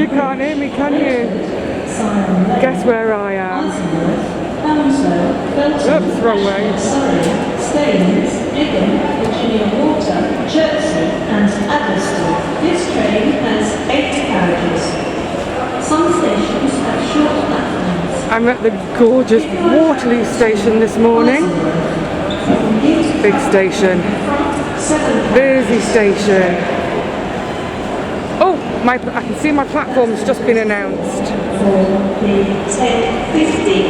You can't hear me, can you? Guess where I am? Oops, wrong way. Staines, Egham, Virginia Water, Chertsey and Addlestone. This train has 8 carriages. Some stations have short platforms. I'm at the gorgeous Waterloo station this morning. Big station. Busy station. Oh, I can see my platform's just been announced.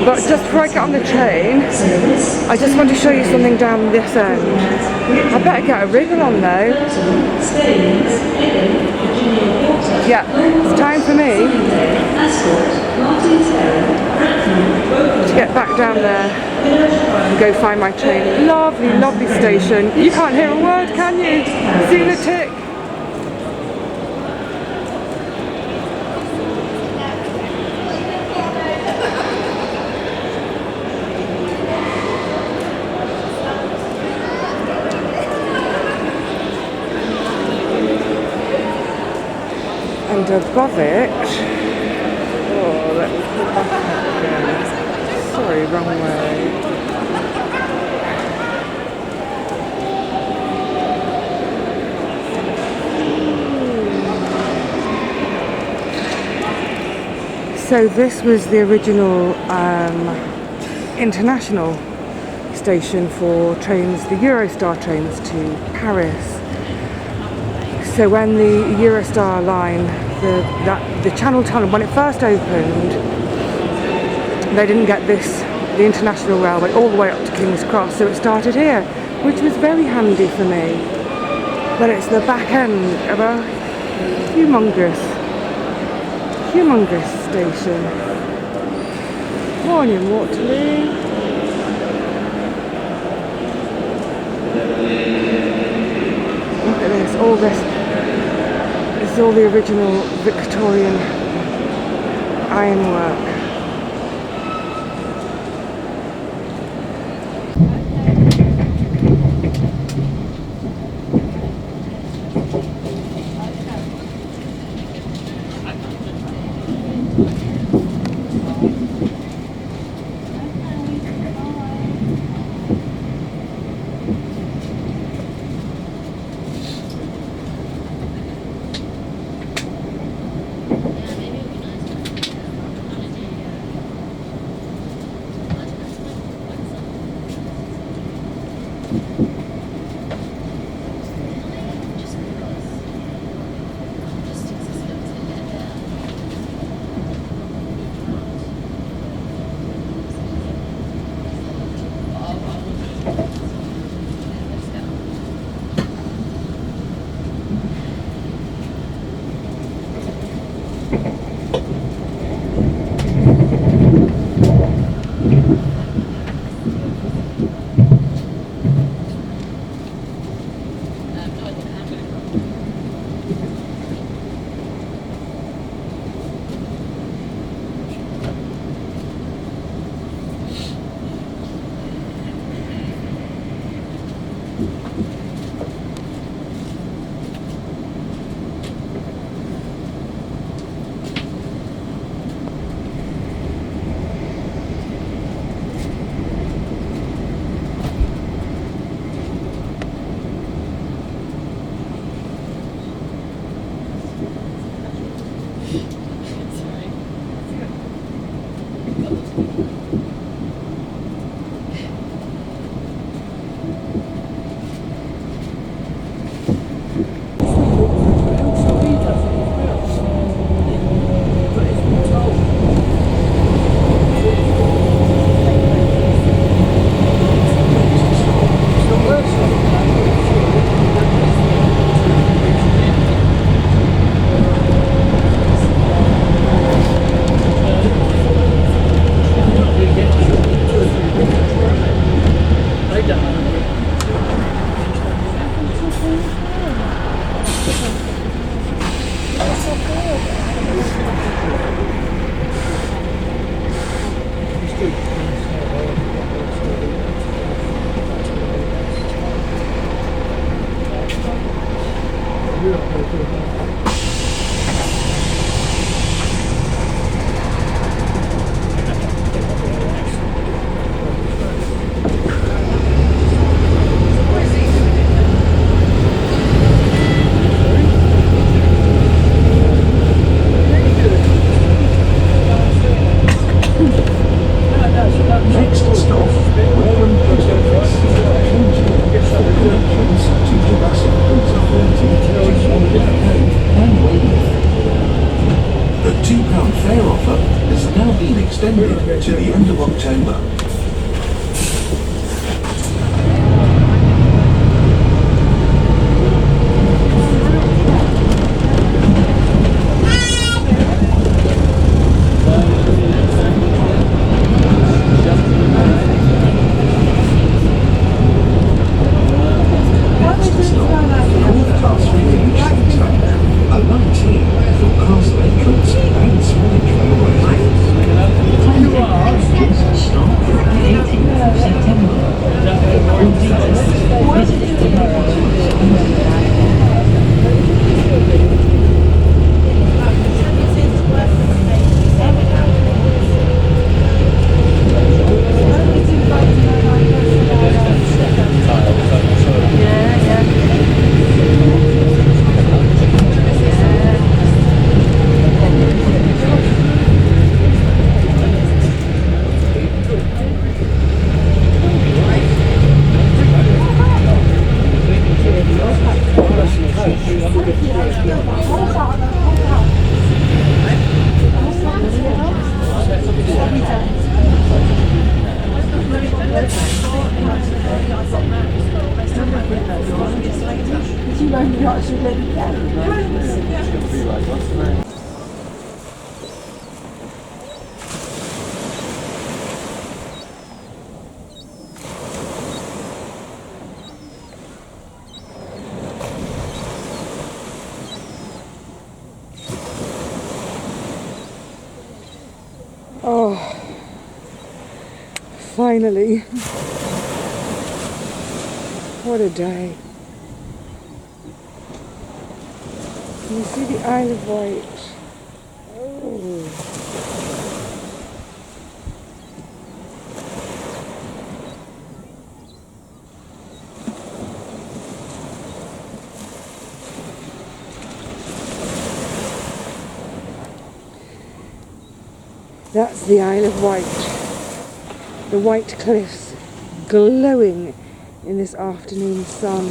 But just before I get on the train, I just want to show you something down this end. I better get a wriggle on though. Yeah, it's time for me to get back down there and go find my train. Lovely, lovely station. You can't hear a word, can you? See the tick? And above it, oh, let me put back up again. Sorry, wrong way. So this was the original international station for trains, the Eurostar trains to Paris. So when the Eurostar line, the Channel Tunnel, when it first opened, they didn't get the international railway all the way up to King's Cross, so it started here, which was very handy for me. But it's the back end of a humongous station. Morning, Waterloo. Look at this, all this. This is all the original Victorian ironwork. extended to the end of October. A 19 for castle entrance and Swanage railway. Stop from the 18th of September. All details, visit the Oh, finally. What a day. Can you see the Isle of Wight? Oh. That's the Isle of Wight. The white cliffs glowing in this afternoon sun.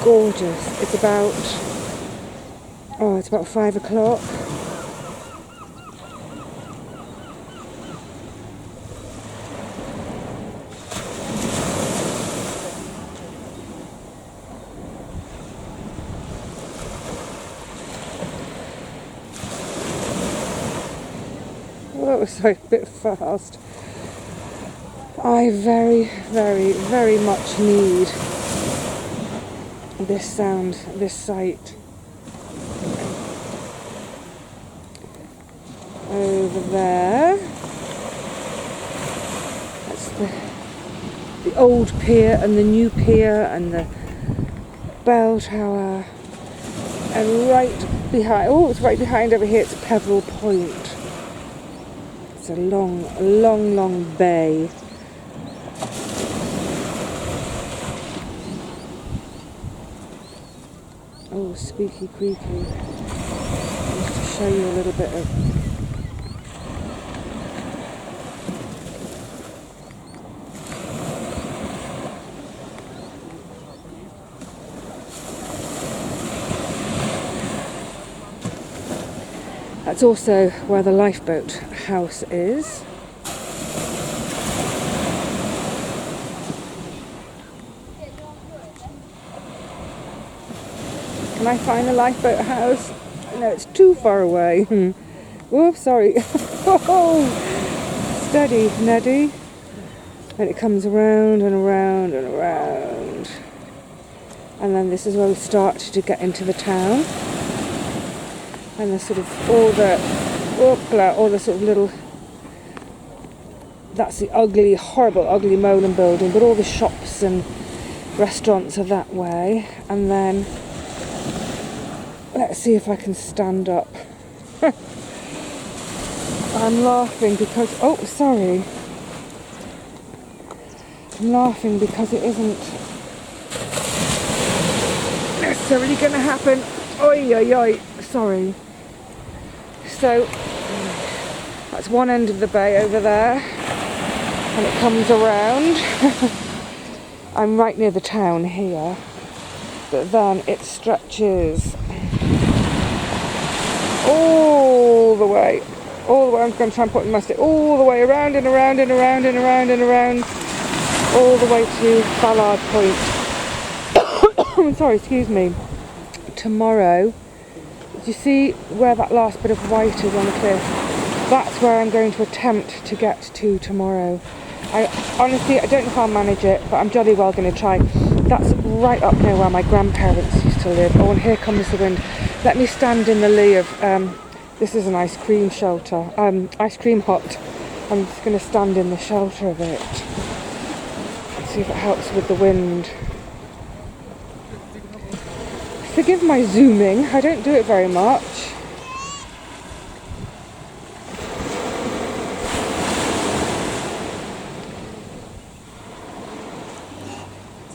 Gorgeous. It's about 5 o'clock. Well, that was like a bit fast. I very much need this sound, this sight. Over there, that's the old pier and the new pier and the bell tower. And right behind, it's right behind over here, it's Peveril Point. It's a long bay. Oh, spooky creaky. Just to show you a little bit of that's also where the lifeboat house is. Can I find the lifeboat house? No, it's too far away. Whoops, sorry. Steady, Neddy. And it comes around and around and around. And then this is where we start to get into the town. And there's sort of all the sort of little, that's the ugly, horrible, ugly Molan building, but all the shops and restaurants are that way. And then, let's see if I can stand up. I'm laughing because, I'm laughing because it isn't necessarily going to happen. Oi, sorry. So, that's one end of the bay over there, and it comes around. I'm right near the town here, but then it stretches all the way all the way. I'm going to try and put my stick all the way around and around and around and around and around, all the way to Ballard Point. I'm sorry, excuse me. Tomorrow, do you see where that last bit of white is on the cliff? That's where I'm going to attempt to get to tomorrow. I honestly, I don't know if I'll manage it, but I'm jolly well going to try. That's right up near where my grandparents used to live. Oh, and here comes the wind. Let me stand in the lee of, this is an ice cream shelter, ice cream hut. I'm just going to stand in the shelter of it. See if it helps with the wind. Forgive my zooming, I don't do it very much.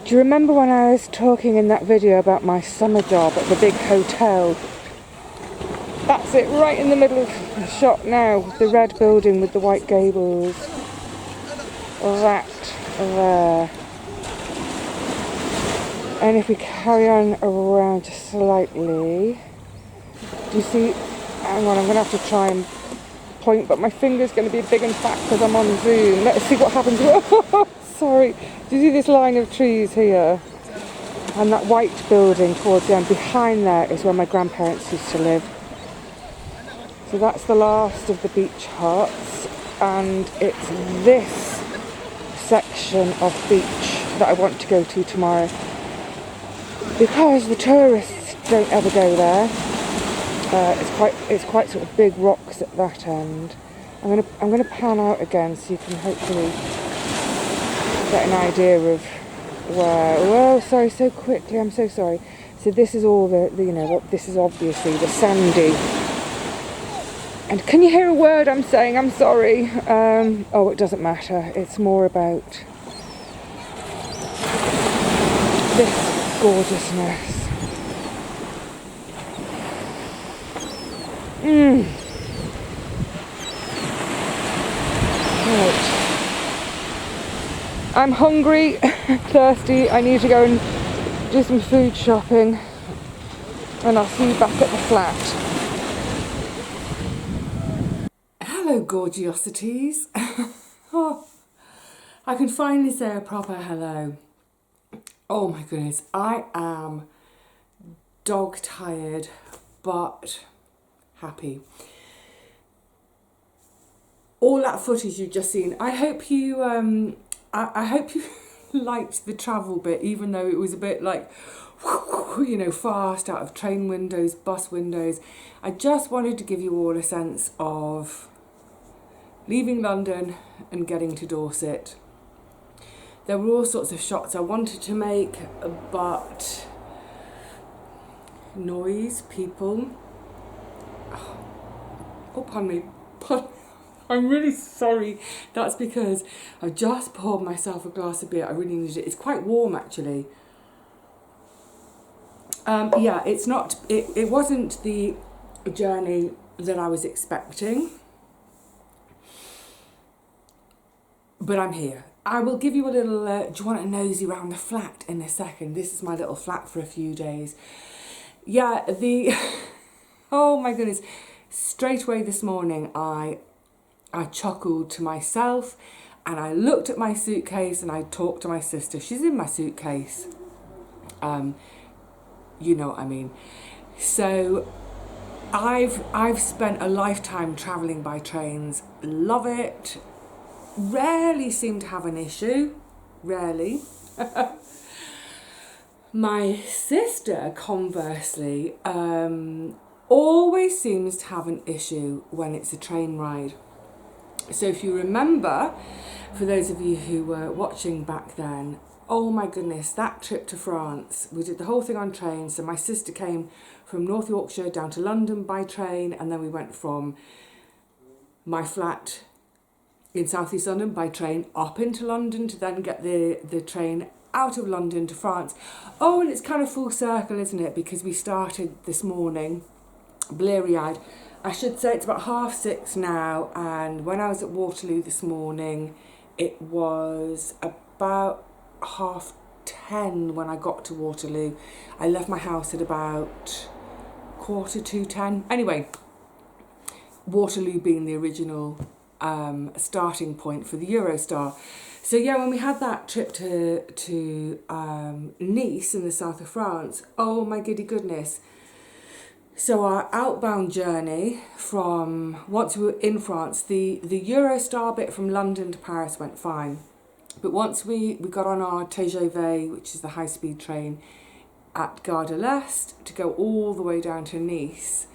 Do you remember when I was talking in that video about my summer job at the big hotel? That's it, right in the middle of the shot now, the red building with the white gables. That there. And if we carry on around just slightly, do you see, hang on, I'm going to have to try and point, but my finger's going to be big and fat because I'm on Zoom. Let's see what happens. Sorry. Do you see this line of trees here? And that white building towards the end, behind there is where my grandparents used to live. So that's the last of the beach huts, and it's this section of beach that I want to go to tomorrow. Because the tourists don't ever go there. It's quite sort of big rocks at that end. I'm gonna pan out again so you can hopefully get an idea of where. Oh, sorry, so quickly. I'm so sorry. So this is all the you know what? This is obviously the sandy. And can you hear a word I'm saying? I'm sorry. Oh, it doesn't matter. It's more about this gorgeousness. Right. I'm hungry, thirsty. I need to go and do some food shopping. And I'll see you back at the flat. Hello, gorgeosities. Oh, I can finally say a proper hello. Oh my goodness, I am dog tired, but happy. All that footage you've just seen, I hope you I hope you liked the travel bit, even though it was a bit like, you know, fast out of train windows, bus windows. I just wanted to give you all a sense of leaving London and getting to Dorset. There were all sorts of shots I wanted to make, but noise, people. Oh, pardon me. I'm really sorry. That's because I've just poured myself a glass of beer. I really need it. It's quite warm, actually. Yeah, it's not. It wasn't the journey that I was expecting, but I'm here. I will give you a little, do you want a nosy around the flat in a second? This is my little flat for a few days. Yeah, oh my goodness. Straight away this morning, I chuckled to myself and I looked at my suitcase and I talked to my sister. She's in my suitcase. You know what I mean. So I've spent a lifetime travelling by trains. Love it. Rarely seem to have an issue, rarely. My sister, conversely, always seems to have an issue when it's a train ride. So if you remember, for those of you who were watching back then, oh my goodness, that trip to France, we did the whole thing on train. So my sister came from North Yorkshire down to London by train, and then we went from my flat in South East London by train up into London to then get the train out of London to France. Oh, and it's kind of full circle, isn't it? Because we started this morning, bleary-eyed. I should say it's about 6:30 now, and when I was at Waterloo this morning, it was about 10:30 when I got to Waterloo. I left my house at about 10:15. Anyway, Waterloo being the original starting point for the Eurostar. So yeah, when we had that trip to Nice in the south of France, oh my giddy goodness. So our outbound journey from, once we were in France, the Eurostar bit from London to Paris went fine. But once we got on our TGV, which is the high-speed train, at Gare de l'Est to go all the way down to Nice,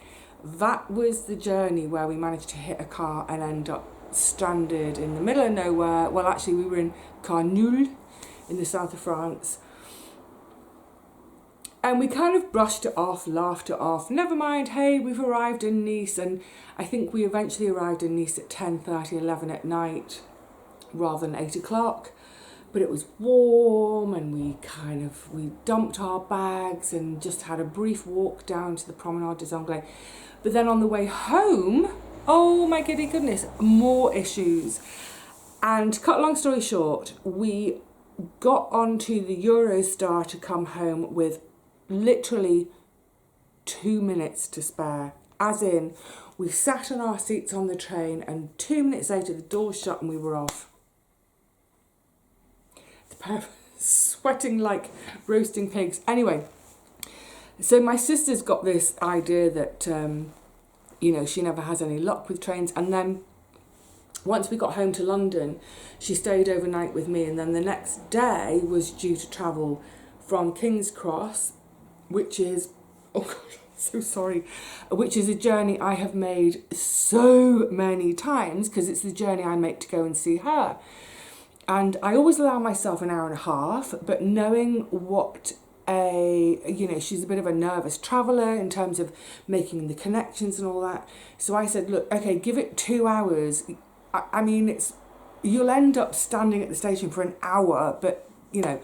that was the journey where we managed to hit a car and end up stranded in the middle of nowhere. Well, actually, we were in Carnul in the south of France. And we kind of brushed it off, laughed it off. Never mind, hey, we've arrived in Nice. And I think we eventually arrived in Nice at 10:30, 11 at night, rather than 8 o'clock. But it was warm, and we dumped our bags and just had a brief walk down to the Promenade des Anglais. But then on the way home, oh my giddy goodness, more issues. And to cut a long story short, we got onto the Eurostar to come home with literally 2 minutes to spare. As in, we sat in our seats on the train, and 2 minutes later the doors shut and we were off. The pair of sweating like roasting pigs. Anyway, so my sister's got this idea that she never has any luck with trains. And then once we got home to London, she stayed overnight with me, and then the next day was due to travel from King's Cross, which is, oh God, so sorry, which is a journey I have made so many times because it's the journey I make to go and see her. And I always allow myself an hour and a half, but knowing what she's a bit of a nervous traveller in terms of making the connections and all that. So I said, look, okay, give it 2 hours. I mean, you'll end up standing at the station for an hour, but no.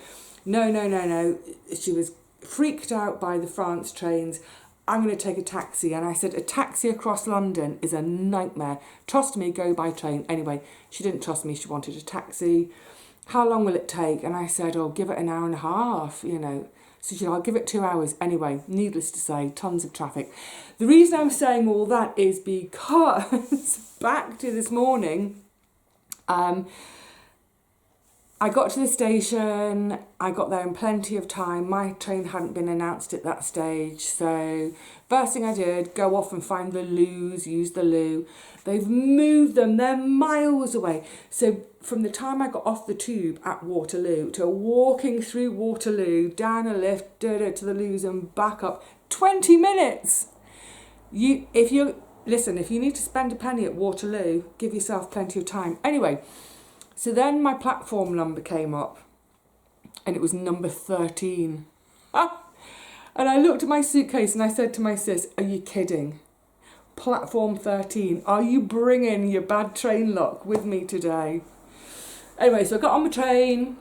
She was freaked out by the France trains. I'm going to take a taxi. And I said, a taxi across London is a nightmare. Trust me, go by train. Anyway, she didn't trust me. She wanted a taxi. How long will it take? And I said, oh, give it an hour and a half, So she said, I'll give it 2 hours. Anyway, needless to say, tons of traffic. The reason I'm saying all that is because back to this morning, I got to the station, I got there in plenty of time. My train hadn't been announced at that stage. So first thing I did, go off and find the loos, use the loo. They've moved them, they're miles away. So from the time I got off the tube at Waterloo to walking through Waterloo, down a lift, to the loos and back up, 20 minutes. If you need to spend a penny at Waterloo, give yourself plenty of time. Anyway, so then my platform number came up, and it was number 13. And I looked at my suitcase and I said to my sis, are you kidding? Platform 13, are you bringing your bad train luck with me today? Anyway, so I got on the train,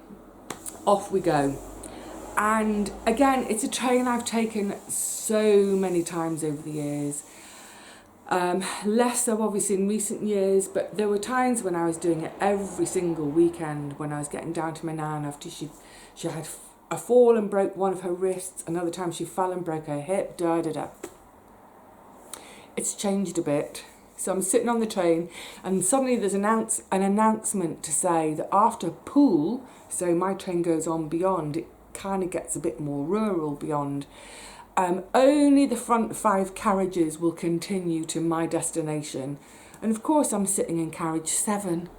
off we go. And again, it's a train I've taken so many times over the years. Less so obviously in recent years, but there were times when I was doing it every single weekend when I was getting down to my nan after she had a fall and broke one of her wrists. Another time she fell and broke her hip, It's changed a bit. So I'm sitting on the train and suddenly there's an announcement to say that after Poole, so my train goes on beyond, it kind of gets a bit more rural beyond. Only the front 5 carriages will continue to my destination. And of course I'm sitting in carriage 7.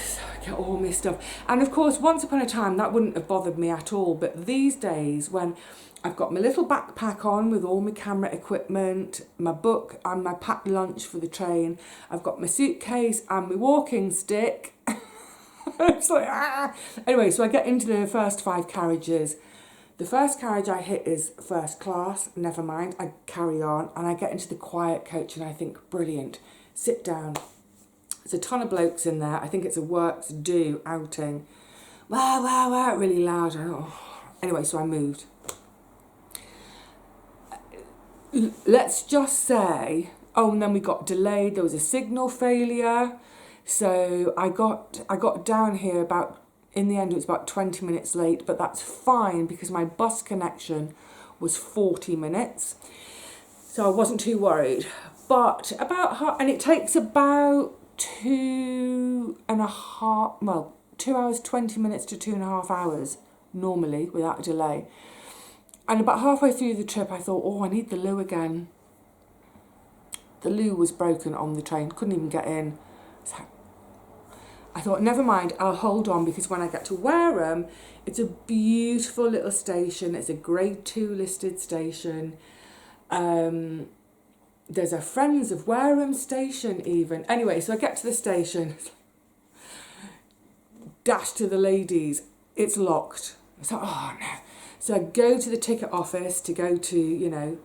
So I get all messed up. And of course, once upon a time, that wouldn't have bothered me at all. But these days, when I've got my little backpack on with all my camera equipment, my book and my packed lunch for the train, I've got my suitcase and my walking stick. It's like, ah! Anyway, so I get into the first 5 carriages. The first carriage I hit is first class, never mind, I carry on, and I get into the quiet coach and I think, brilliant, sit down. There's a ton of blokes in there, I think it's a work to do outing. Wow, really loud. Anyway, so I moved. Let's just say, and then we got delayed, there was a signal failure. So I got down here in the end, it was about 20 minutes late, but that's fine because my bus connection was 40 minutes. So I wasn't too worried. But about half, and it takes about 2 hours, 20 minutes to 2.5 hours normally without a delay. And about halfway through the trip, I thought, oh, I need the loo again. The loo was broken on the train, couldn't even get in. So I thought, never mind, I'll hold on, because when I get to Wareham, it's a beautiful little station. It's a grade 2 listed station. There's a Friends of Wareham station even. Anyway, so I get to the station, dash to the ladies, it's locked. It's like, oh no. So I go to the ticket office to go to, you know,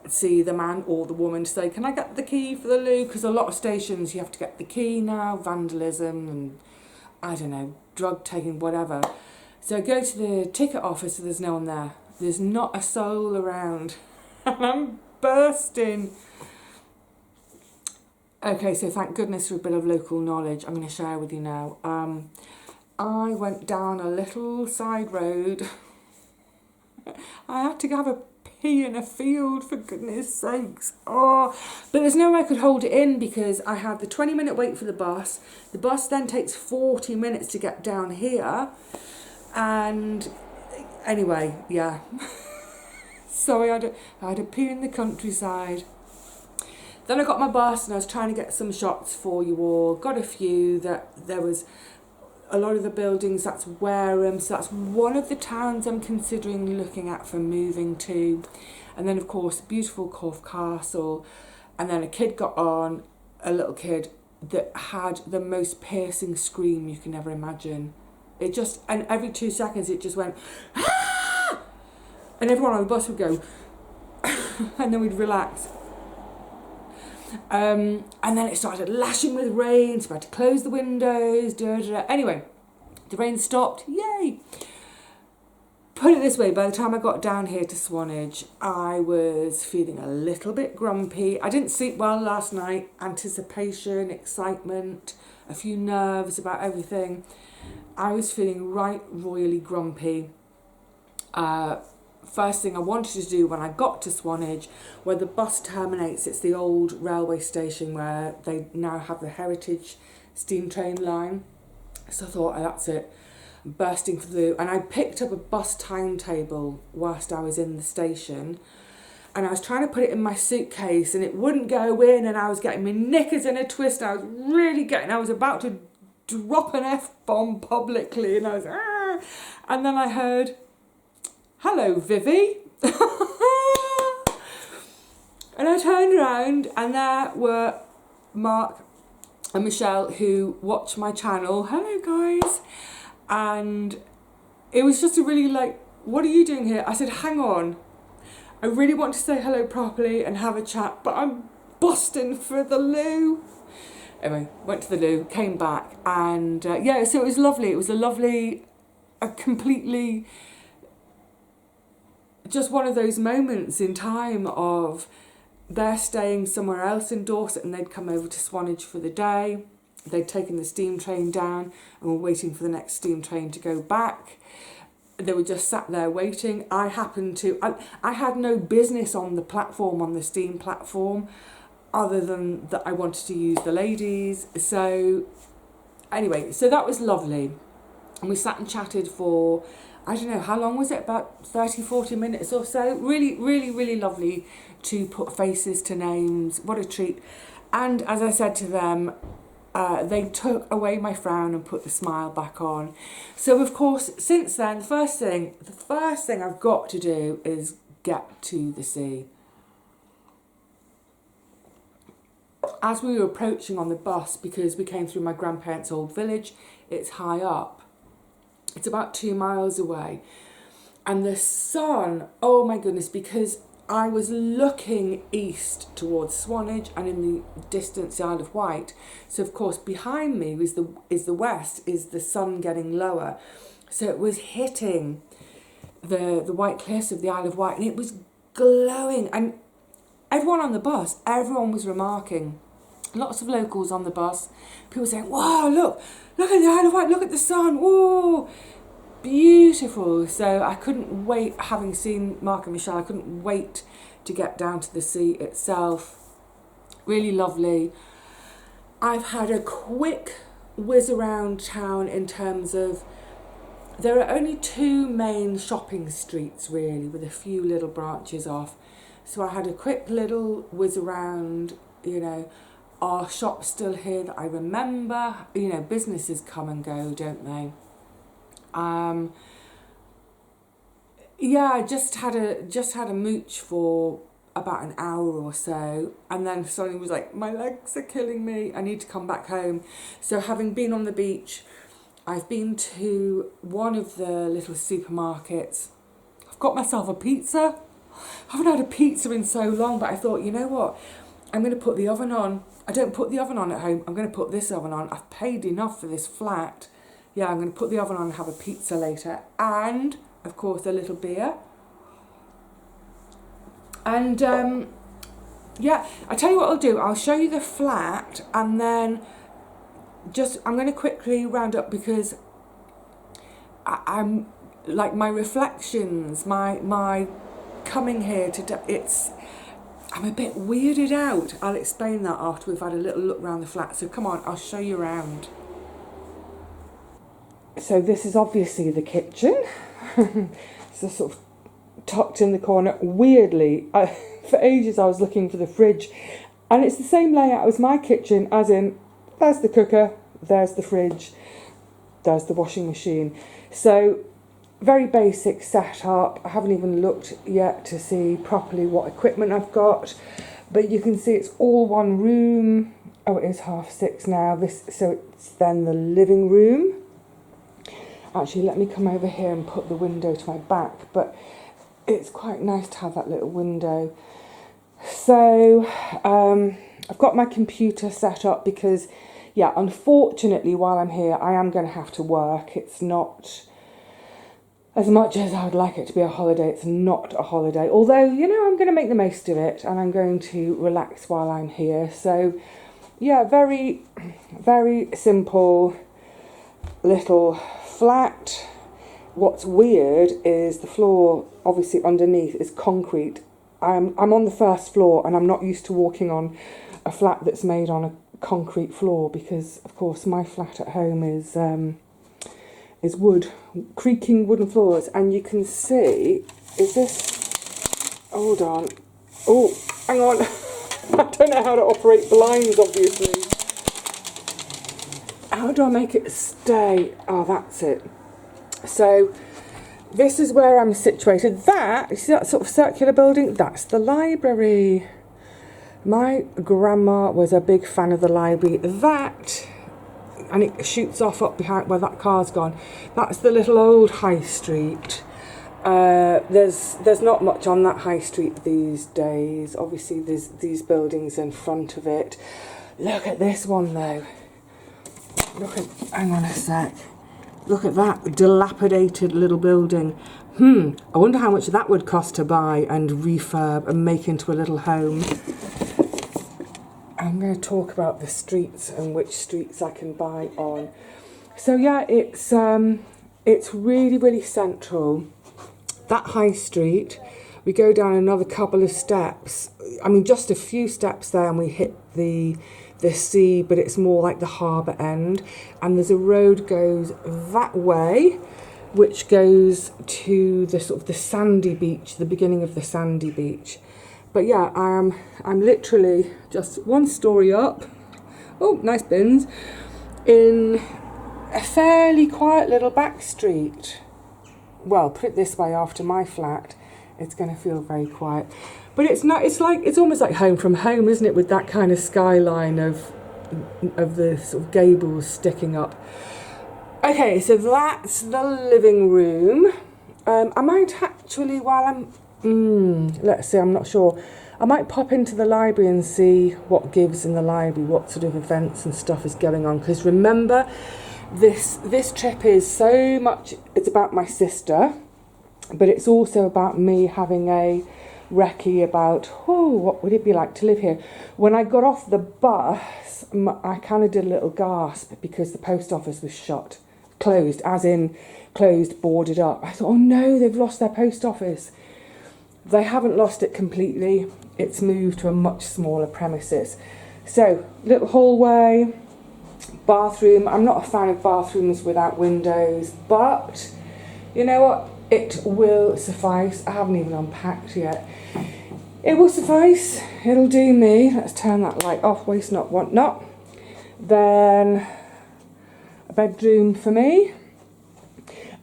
see the man or the woman to say, can I get the key for the loo? Because a lot of stations you have to get the key now, vandalism and, I don't know, drug taking, whatever. So I go to the ticket office and there's no one there. There's not a soul around. And I'm bursting. Okay, so thank goodness for a bit of local knowledge I'm going to share with you now. I went down a little side road. I had to have a pee in a field, for goodness sakes. Oh, but there's no way I could hold it in, because I had the 20-minute wait for the bus. The bus then takes 40 minutes to get down here. And anyway, yeah. So I had a pee in the countryside. Then I got my bus and I was trying to get some shots for you all. Got a few. That there was a lot of the buildings, that's Wareham, so that's one of the towns I'm considering looking at for moving to. And then of course beautiful Corfe Castle, and then a kid got on, a little kid that had the most piercing scream you can ever imagine. It just, and every 2 seconds it just went, ah! And everyone on the bus would go, and then we'd relax. And then it started lashing with rain, so I had to close the windows, Anyway, the rain stopped, yay! Put it this way, by the time I got down here to Swanage, I was feeling a little bit grumpy. I didn't sleep well last night, anticipation, excitement, a few nerves about everything. I was feeling right royally grumpy. First thing I wanted to do when I got to Swanage, where the bus terminates, it's the old railway station where they now have the Heritage steam train line. So I thought, oh, that's it, bursting for the loo. And I picked up a bus timetable whilst I was in the station, and I was trying to put it in my suitcase and it wouldn't go in, and I was getting my knickers in a twist. I was about to drop an F-bomb publicly, and I was, ah! And then I heard, hello, Vivi. And I turned around and there were Mark and Michelle, who watch my channel. Hello, guys. And it was just a really like, what are you doing here? I said, hang on. I really want to say hello properly and have a chat, but I'm busting for the loo. Anyway, went to the loo, came back, and yeah, so it was lovely. It was a completely, just one of those moments in time of they're staying somewhere else in Dorset and they'd come over to Swanage for the day. They'd taken the steam train down and were waiting for the next steam train to go back. They were just sat there waiting. I had no business on the platform, on the steam platform, other than that I wanted to use the ladies. So anyway, so that was lovely. And we sat and chatted for, I don't know, how long was it? About 30, 40 minutes or so. Really, really, really lovely to put faces to names. What a treat. And as I said to them, they took away my frown and put the smile back on. So of course, since then, the first thing I've got to do is get to the sea. As we were approaching on the bus, because we came through my grandparents' old village, it's high up. It's about 2 miles away. And the sun, oh my goodness, because I was looking east towards Swanage and in the distance the Isle of Wight. So of course behind me is the west, is the sun getting lower. So it was hitting the white cliffs of the Isle of Wight, and it was glowing. And everyone on the bus, everyone was remarking. Lots of locals on the bus. People saying, wow, look at the Isle of Wight, look at the sun, whoa. Beautiful. So I couldn't wait, having seen Mark and Michelle, I couldn't wait to get down to the sea itself. really lovely. I've had a quick whiz around town in terms of, there are only 2 main shopping streets really, with a few little branches off. So I had a quick little whiz around, you know, are shops still here that I remember? You know, businesses come and go, don't they? Yeah, I just had a mooch for about an hour or so, and then suddenly was like, my legs are killing me, I need to come back home. So having been on the beach, I've been to one of the little supermarkets. I've got myself a pizza. I haven't had a pizza in so long, but I thought, you know what, I'm going to put the oven on. I don't put the oven on at home, I'm going to put this oven on. I've paid enough for this flat. Yeah, I'm going to put the oven on and have a pizza later. And, of course, a little beer. And, yeah, I'll tell you what I'll do. I'll show you the flat, and then I'm going to quickly round up, because I'm, like, my reflections, my coming here today, I'm a bit weirded out. I'll explain that after we've had a little look around the flat. So come on, I'll show you around. So this is obviously the kitchen. It's sort of tucked in the corner. Weirdly, for ages I was looking for the fridge, and it's the same layout as my kitchen, as in, there's the cooker, there's the fridge, there's the washing machine. So very basic setup. I haven't even looked yet to see properly what equipment I've got, but you can see it's all one room. Oh, it is 6:30 now. So it's then the living room. Actually, let me come over here and put the window to my back, but it's quite nice to have that little window. So I've got my computer set up because, yeah, unfortunately, while I'm here, I am going to have to work. It's not, as much as I would like it to be a holiday, it's not a holiday. Although, you know, I'm going to make the most of it, and I'm going to relax while I'm here. So, yeah, very, very simple little flat. What's weird is the floor, obviously underneath, is concrete. I'm on the first floor, and I'm not used to walking on a flat that's made on a concrete floor, because, of course, my flat at home is wood, creaking wooden floors. And you can see, is this, hold on, oh, hang on, I don't know how to operate blinds, obviously. How do I make it stay? Oh, that's it. So this is where I'm situated. That, you see that sort of circular building? That's the library. My grandma was a big fan of the library. That, and it shoots off up behind where that car's gone. That's the little old high street. There's not much on that high street these days. Obviously there's these buildings in front of it. Look at this one though. Look at, hang on a sec. Look at that dilapidated little building. I wonder how much that would cost to buy and refurb and make into a little home. I'm going to talk about the streets and which streets I can buy on. So yeah, it's really, really central. That high street, we go down another couple of steps. I mean, just a few steps there and we hit the sea, but it's more like the harbour end. And there's a road goes that way, which goes to the sort of the sandy beach, the beginning of the sandy beach. But yeah, I'm literally just one story up. Oh, nice bins. In a fairly quiet little back street. Well, put it this way, after my flat, it's going to feel very quiet. But it's not. It's like, it's almost like home from home, isn't it? With that kind of skyline of the sort of gables sticking up. Okay, so that's the living room. I might actually, while I'm, let's see, I'm not sure. I might pop into the library and see what gives in the library, what sort of events and stuff is going on. Because remember, this trip is so much, it's about my sister, but it's also about me having a recce about, what would it be like to live here? When I got off the bus, I kind of did a little gasp because the post office was shut, closed, as in closed, boarded up. I thought, oh no, they've lost their post office. They haven't lost it completely. it's moved to a much smaller premises. So, little hallway, bathroom. I'm not a fan of bathrooms without windows, but you know what? It will suffice. I haven't even unpacked yet. It will suffice. It'll do me. Let's turn that light off. Waste not, want not. Then a bedroom for me.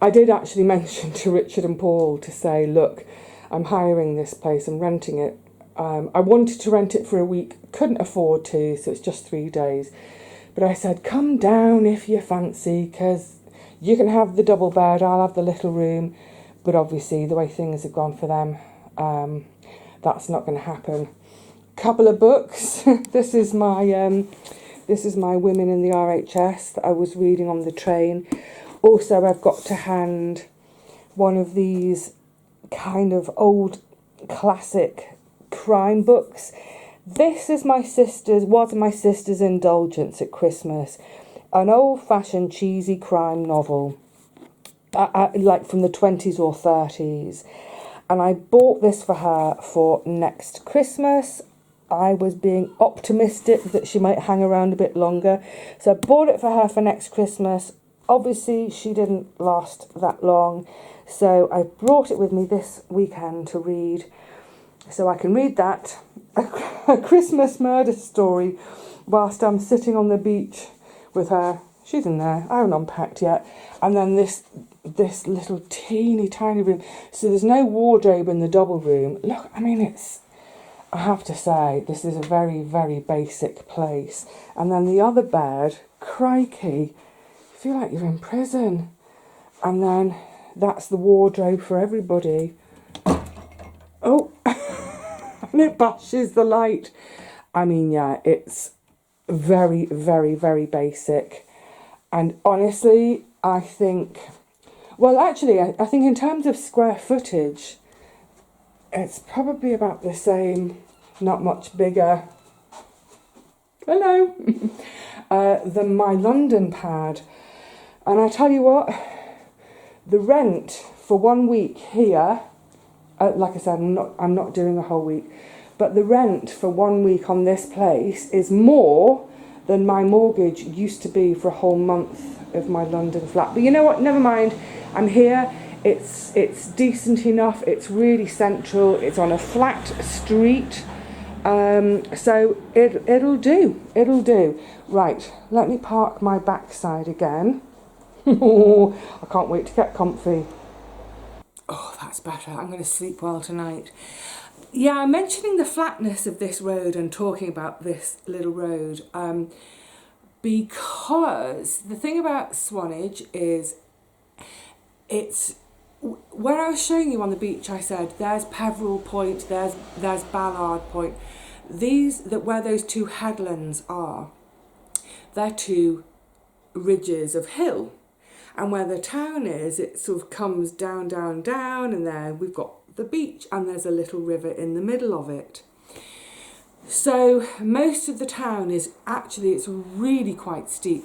I did actually mention to Richard and Paul to say, look, I'm hiring this place, I'm renting it. I wanted to rent it for a week, couldn't afford to, so it's just 3 days. But I said, come down if you fancy, because you can have the double bed, I'll have the little room. But obviously, the way things have gone for them, that's not going to happen. Couple of books. This is my Women in the RHS that I was reading on the train. Also, I've got to hand one of these kind of old classic crime books. This is was my sister's indulgence at Christmas. An old-fashioned cheesy crime novel, like from the 20s or 30s. And I bought this for her for next Christmas. I was being optimistic that she might hang around a bit longer. So I bought it for her for next Christmas. Obviously, she didn't last that long. So I brought it with me this weekend to read. So I can read that, a Christmas murder story, whilst I'm sitting on the beach with her. She's in there. I haven't unpacked yet. And then this little teeny tiny room. So there's no wardrobe in the double room. Look, I mean, I have to say, this is a very, very basic place. And then the other bed, crikey, you feel like you're in prison. And then that's the wardrobe for everybody. Oh, and it bashes the light. I mean, yeah, it's very, very, very basic. And honestly, I think, well, actually, I think in terms of square footage, it's probably about the same, not much bigger, hello, than my London pad. And I tell you what, the rent for 1 week here, like I said, I'm not doing a whole week, but the rent for 1 week on this place is more than my mortgage used to be for a whole month of my London flat. But you know what, never mind, I'm here. It's decent enough, it's really central, it's on a flat street, so it'll do. Right, let me park my backside again. I can't wait to get comfy. Oh, that's better. I'm going to sleep well tonight. Yeah, I'm mentioning the flatness of this road and talking about this little road because the thing about Swanage is it's, when I was showing you on the beach, I said there's Peveril Point, there's Ballard Point. Where those two headlands are, they're two ridges of hill. And where the town is, it sort of comes down, down, down, and there we've got the beach, and there's a little river in the middle of it. So most of the town is actually, it's really quite steep.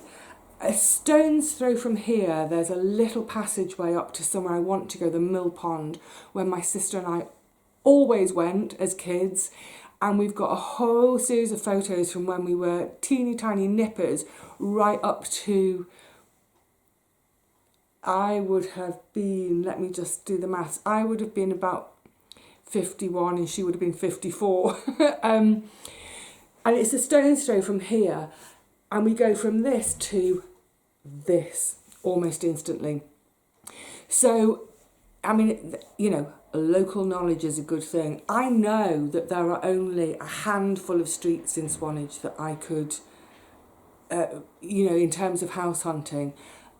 A stone's throw from here, there's a little passageway up to somewhere I want to go, the Mill Pond, where my sister and I always went as kids. And we've got a whole series of photos from when we were teeny tiny nippers right up to, I would have been, let me just do the maths, I would have been about 51 and she would have been 54. And it's a stone's throw from here. And we go from this to this almost instantly. So, I mean, you know, local knowledge is a good thing. I know that there are only a handful of streets in Swanage that I could, you know, in terms of house hunting,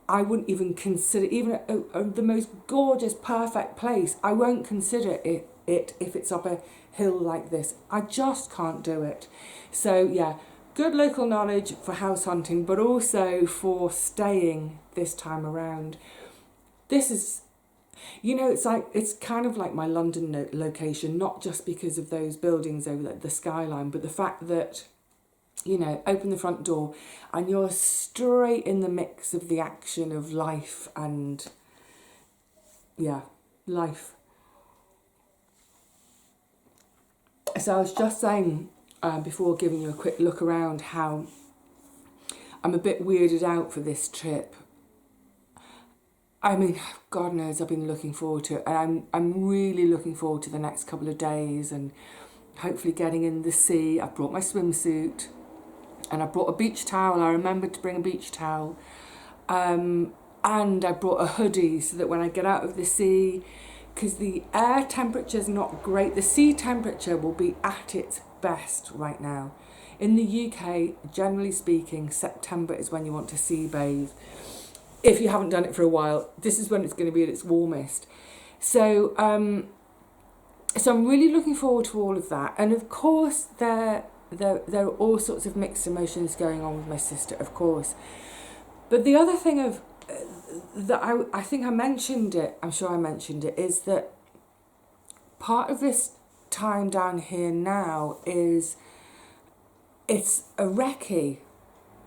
I wouldn't even consider, even the most gorgeous, perfect place, I won't consider it if it's up a hill like this. I just can't do it. So yeah, good local knowledge for house hunting, but also for staying this time around. This is, you know, it's kind of like my London location, not just because of those buildings over the skyline, but the fact that, you know, open the front door and you're straight in the mix of the action of life and, yeah, life. So I was just saying before giving you a quick look around how I'm a bit weirded out for this trip. I mean, God knows I've been looking forward to it, and I'm really looking forward to the next couple of days and hopefully getting in the sea. I've brought my swimsuit and I brought a beach towel. I remembered to bring a beach towel. And I brought a hoodie so that when I get out of the sea, because the air temperature is not great, the sea temperature will be at its best right now. In the UK, generally speaking, September is when you want to sea bathe. If you haven't done it for a while, this is when it's going to be at its warmest. So I'm really looking forward to all of that. And of course, there are all sorts of mixed emotions going on with my sister, of course. But the other thing of that I think I mentioned it, I'm sure I mentioned it, is that part of this time down here now is it's a recce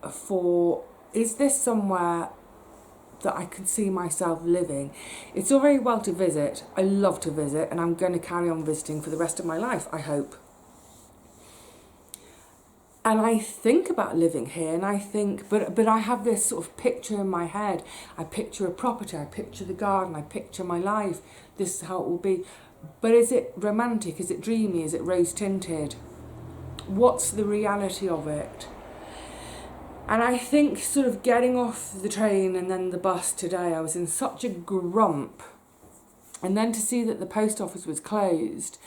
for, is this somewhere that I could see myself living? It's all very well to visit. I love to visit, and I'm going to carry on visiting for the rest of my life, I hope. And I think about living here, and I think, but I have this sort of picture in my head. I picture a property, I picture the garden, I picture my life. This is how it will be. But is it romantic? Is it dreamy? Is it rose-tinted? What's the reality of it? And I think sort of getting off the train and then the bus today, I was in such a grump. And then to see that the post office was closed,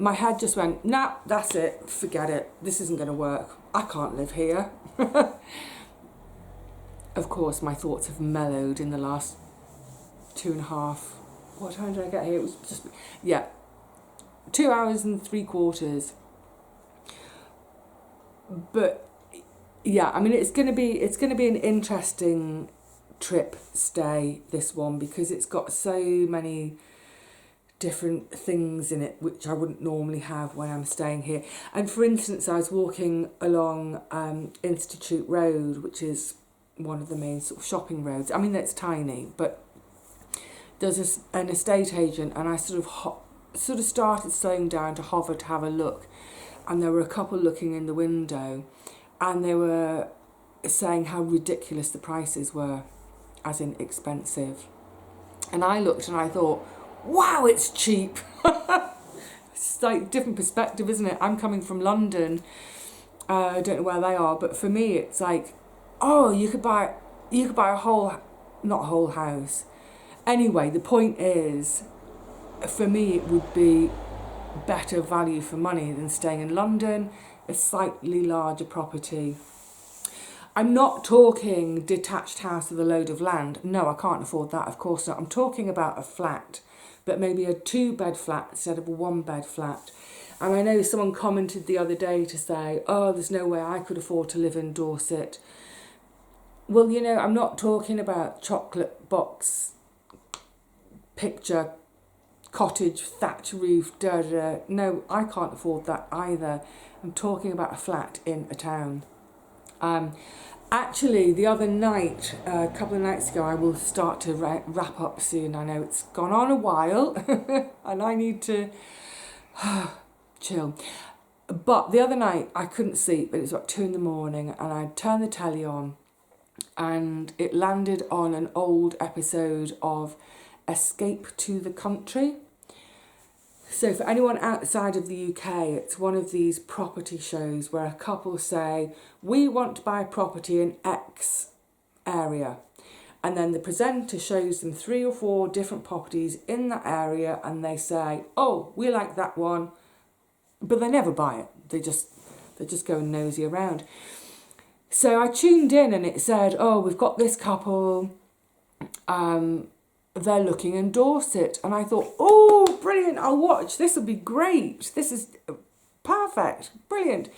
my head just went, nah, that's it, forget it, this isn't going to work, I can't live here. Of course, my thoughts have mellowed in the last 2.5, what time did I get here? It was just, 2 hours and 3/4. But yeah, I mean, it's going to be an interesting trip stay, this one, because it's got so many different things in it which I wouldn't normally have when I'm staying here. And for instance, I was walking along Institute Road, which is one of the main sort of shopping roads. I mean, it's tiny, but there's an estate agent, and I sort of started slowing down to hover to have a look, and there were a couple looking in the window, and they were saying how ridiculous the prices were, as in expensive. And I looked and I thought, wow, it's cheap. It's like a different perspective, isn't it? I'm coming from London. I don't know where they are, but for me, it's like, oh, you could buy a whole, not a whole house. Anyway, the point is, for me, it would be better value for money than staying in London, a slightly larger property. I'm not talking detached house with a load of land. No, I can't afford that, of course not. I'm talking about a flat, but maybe a 2-bed flat instead of a 1-bed flat. And I know someone commented the other day to say, oh, there's no way I could afford to live in Dorset. Well, you know, I'm not talking about chocolate box, picture, cottage, thatch roof, No, I can't afford that either. I'm talking about a flat in a town. Actually, the other night, a couple of nights ago, I will start to wrap up soon. I know it's gone on a while and I need to chill. But the other night, I couldn't sleep. It was about 2 a.m, and I turned the telly on, and it landed on an old episode of Escape to the Country. So for anyone outside of the UK, it's one of these property shows where a couple say, we want to buy a property in X area. And then the presenter shows them 3 or 4 different properties in that area, and they say, oh, we like that one. But they never buy it. They just go and nosy around. So I tuned in and it said, oh, we've got this couple, they're looking in Dorset. And I thought, oh, brilliant, I'll watch. This will be great. This is perfect, brilliant.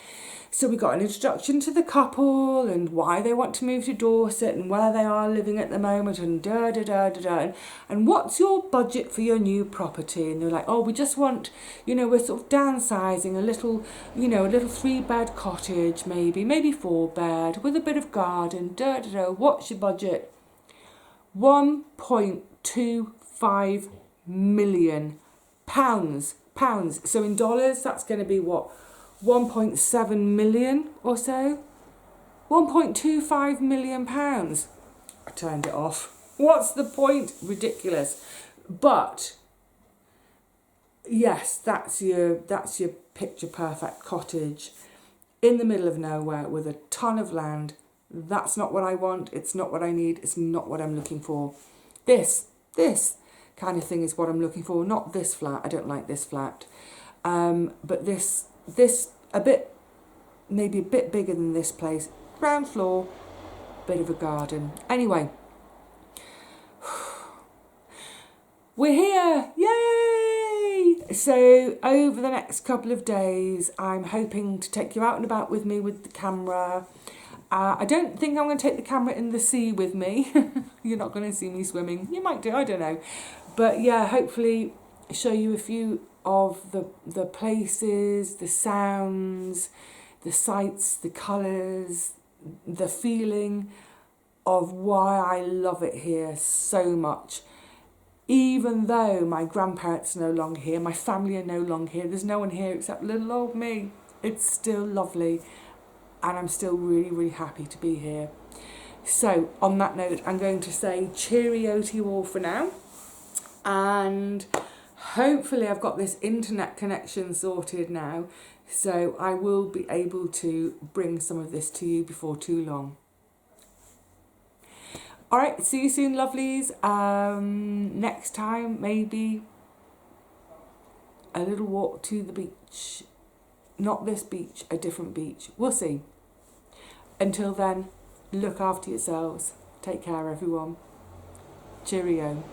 So we got an introduction to the couple and why they want to move to Dorset and where they are living at the moment and and what's your budget for your new property? And they're like, oh, we just want, you know, we're sort of downsizing a little, you know, a little 3-bed cottage, maybe 4-bed with a bit of garden, what's your budget? £1.25 million. Pounds. pounds. So in dollars, that's going to be what, 1.7 million or so. 1.25 million pounds. I turned it off. What's the point? Ridiculous. But yes, that's your picture perfect cottage in the middle of nowhere with a ton of land. That's not what I want. It's not what I need. It's not what I'm looking for. This kind of thing is what I'm looking for. Not this flat. I don't like this flat. But this maybe a bit bigger than this place. Ground floor, bit of a garden. Anyway, we're here. Yay! So over the next couple of days, I'm hoping to take you out and about with me with the camera. I don't think I'm going to take the camera in the sea with me. You're not going to see me swimming. You might do, I don't know. But yeah, hopefully show you a few of the places, the sounds, the sights, the colours, the feeling of why I love it here so much. Even though my grandparents are no longer here, my family are no longer here, there's no one here except little old me. It's still lovely. And I'm still really, really happy to be here. So, on that note, I'm going to say cheerio to you all for now. And hopefully I've got this internet connection sorted now. So I will be able to bring some of this to you before too long. All right, see you soon, lovelies. Next time, maybe a little walk to the beach. Not this beach, a different beach. We'll see. Until then, look after yourselves. Take care, everyone. Cheerio.